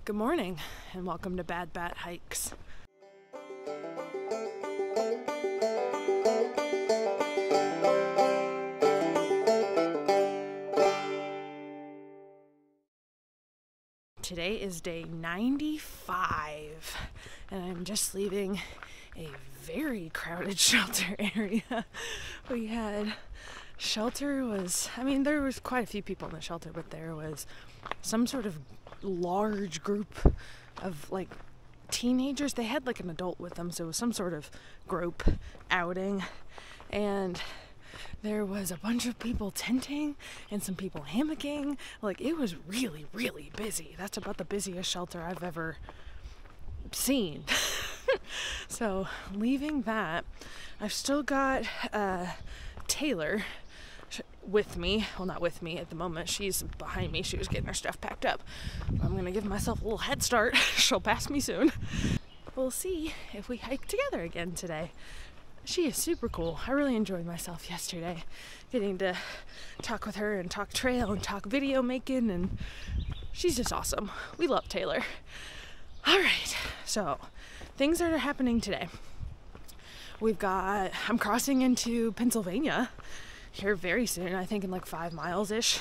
Good morning and welcome to Bad Bat Hikes. Today is day 95 and I'm just leaving a very crowded shelter area. We had there was quite a few people in the shelter, but there was some sort of large group of like teenagers. They had like an adult with them, so it was some sort of group outing, and there was a bunch of people tenting and some people hammocking. Like, it was really, really busy. That's about the busiest shelter I've ever seen. So leaving that, I've still got Taylor with me. Well, not with me at the moment. She's behind me. She was getting her stuff packed up. I'm gonna give myself a little head start. She'll pass me soon. We'll see if we hike together again today. She is super cool. I really enjoyed myself yesterday, getting to talk with her and talk trail and talk video making, and she's just awesome. We love Taylor. All right, so things that are happening today. I'm crossing into Pennsylvania here very soon, I think in like 5 miles-ish.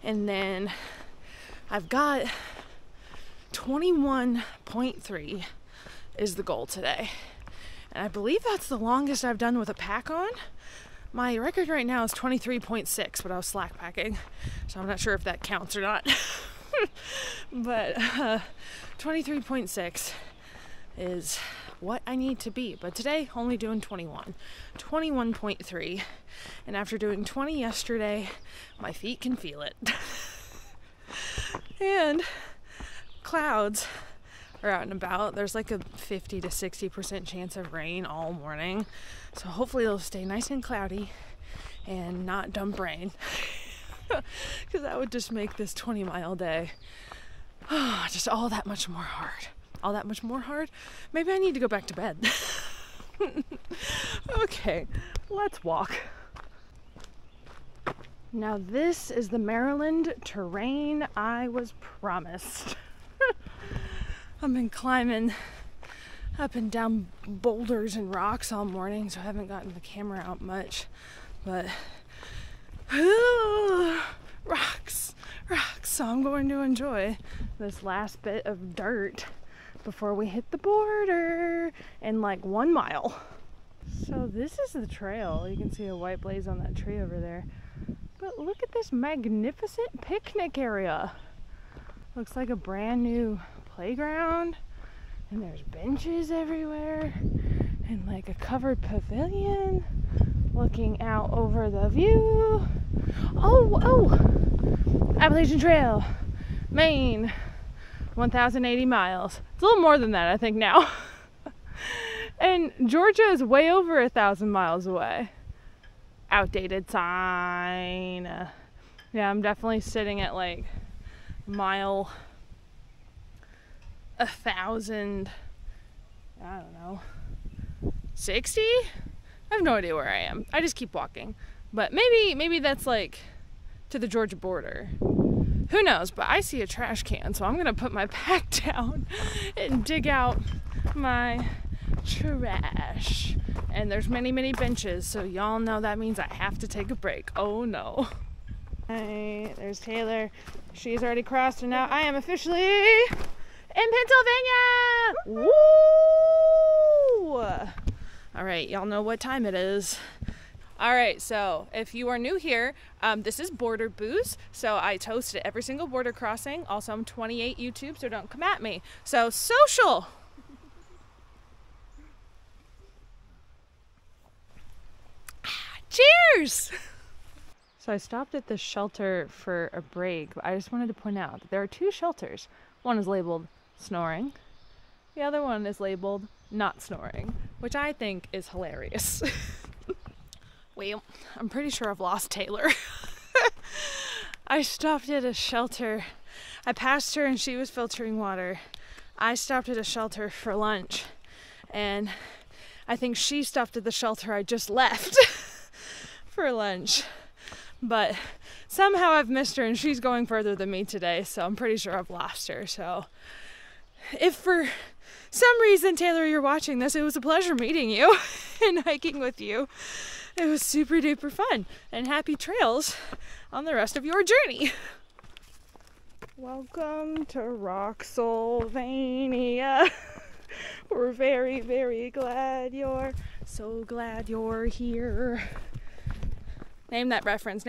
And then I've got 21.3 is the goal today. And I believe that's the longest I've done with a pack on. My record right now is 23.6, but I was slack packing, so I'm not sure if that counts or not. But 23.6 is what I need to be. But today, only doing 21.3. And after doing 20 yesterday, my feet can feel it. And clouds are out and about. There's like a 50 to 60% chance of rain all morning. So hopefully it'll stay nice and cloudy and not dump rain. Because that would just make this 20-mile day just all that much more hard. All that much more hard? Maybe I need to go back to bed. Okay, let's walk. Now this is the Maryland terrain I was promised. I've been climbing up and down boulders and rocks all morning, so I haven't gotten the camera out much. But rocks. So I'm going to enjoy this last bit of dirt before we hit the border in like 1 mile. So this is the trail. You can see a white blaze on that tree over there. But look at this magnificent picnic area. Looks like a brand new playground, and there's benches everywhere, and like a covered pavilion looking out over the view. Oh, Appalachian Trail, Maine, 1,080 miles. It's a little more than that, I think, now. And Georgia is way over 1,000 miles away. Outdated sign. Yeah, I'm definitely sitting at like mile 1,000, I don't know, 60? I have no idea where I am. I just keep walking. But maybe that's like to the Georgia border. Who knows? But I see a trash can, so I'm gonna put my pack down and dig out my trash. And there's many benches, so y'all know that means I have to take a break. Oh no. Hey, there's Taylor. She's already crossed, and now I am officially in Pennsylvania! Woo! All right, y'all know what time it is. All right, so if you are new here, this is Border Booze. So I toast at every single border crossing. Also, I'm 28 YouTube, so don't come at me. So social. Cheers! So I stopped at this shelter for a break, but I just wanted to point out that there are 2 shelters. One is labeled snoring. The other one is labeled not snoring, which I think is hilarious. Well, I'm pretty sure I've lost Taylor. I stopped at a shelter. I passed her and she was filtering water. I stopped at a shelter for lunch, and I think she stopped at the shelter I just left for lunch. But somehow I've missed her, and she's going further than me today, so I'm pretty sure I've lost her. So if for some reason, Taylor, you're watching this, it was a pleasure meeting you and hiking with you. It was super duper fun, and happy trails on the rest of your journey. Welcome to Rock-sylvania. We're very, very glad you're here. Name that reference.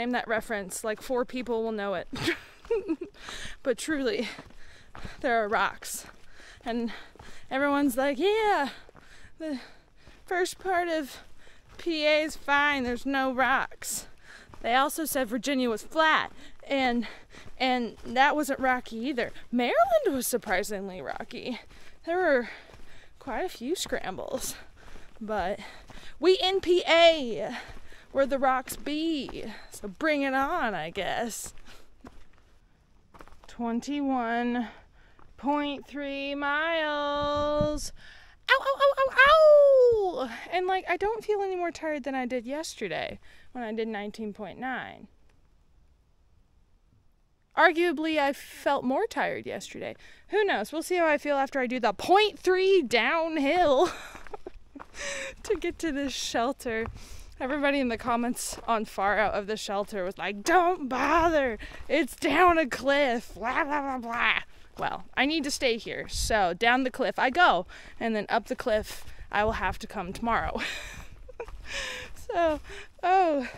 Like 4 people will know it. But truly, there are rocks. And everyone's like, yeah, the first part of PA is fine, there's no rocks. They also said Virginia was flat, and that wasn't rocky either. Maryland was surprisingly rocky. There were quite a few scrambles, but we in PA, where the rocks be, so bring it on, I guess. 21.3 miles. Ow, ow, ow, ow, ow! And like, I don't feel any more tired than I did yesterday when I did 19.9. Arguably, I felt more tired yesterday. Who knows? We'll see how I feel after I do the 0.3 downhill to get to this shelter. Everybody in the comments on far out of the shelter was like, don't bother, it's down a cliff, blah, blah, blah, blah. Well, I need to stay here, so down the cliff I go, and then up the cliff I will have to come tomorrow. So, oh,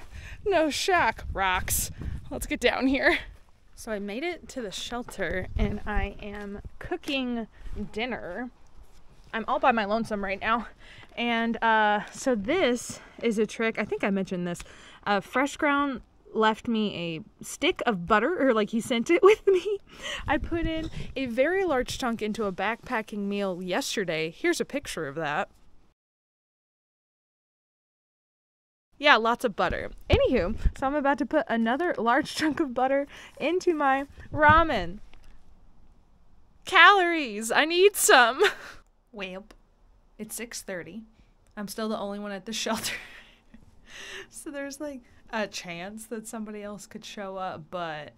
no shock, rocks. Let's get down here. So I made it to the shelter, and I am cooking dinner. I'm all by my lonesome right now. And so this is a trick. I think I mentioned this. Fresh Ground left me a stick of butter, or like he sent it with me. I put in a very large chunk into a backpacking meal yesterday. Here's a picture of that. Yeah, lots of butter. Anywho, so I'm about to put another large chunk of butter into my ramen. Calories! I need some! Well, it's 6:30. I'm still the only one at the shelter. So there's like a chance that somebody else could show up, but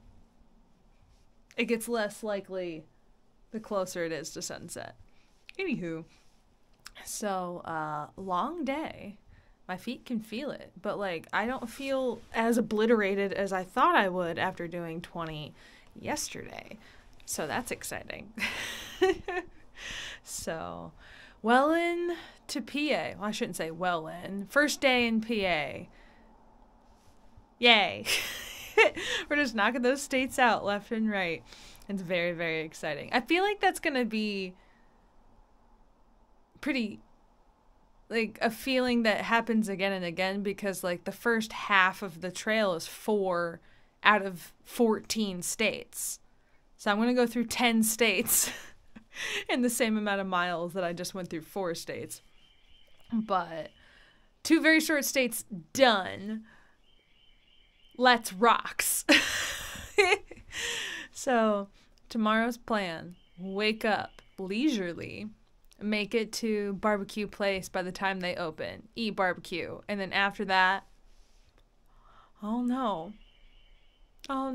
it gets less likely the closer it is to sunset. Anywho, so long day. My feet can feel it, but like I don't feel as obliterated as I thought I would after doing 20 yesterday. So that's exciting. So, well in to PA. Well, I shouldn't say well in. First day in PA. Yay. We're just knocking those states out left and right. It's very, very exciting. I feel like that's going to be pretty, like, a feeling that happens again and again, because, like, the first half of the trail is 4 out of 14 states. So I'm going to go through 10 states in the same amount of miles that I just went through 4 states. But 2 very short states done. Let's rocks. So tomorrow's plan, wake up leisurely, make it to barbecue place by the time they open, eat barbecue, and then after that, oh no, y'all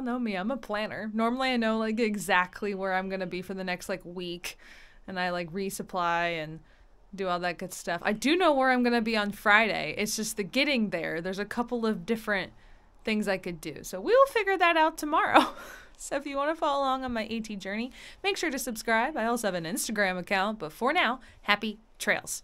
know me, I'm a planner. Normally I know like exactly where I'm gonna be for the next like week, and I like resupply and do all that good stuff. I do know where I'm gonna be on Friday. It's just the getting there. There's a couple of different things I could do. So we'll figure that out tomorrow. So if you want to follow along on my AT journey, make sure to subscribe. I also have an Instagram account, but for now, happy trails.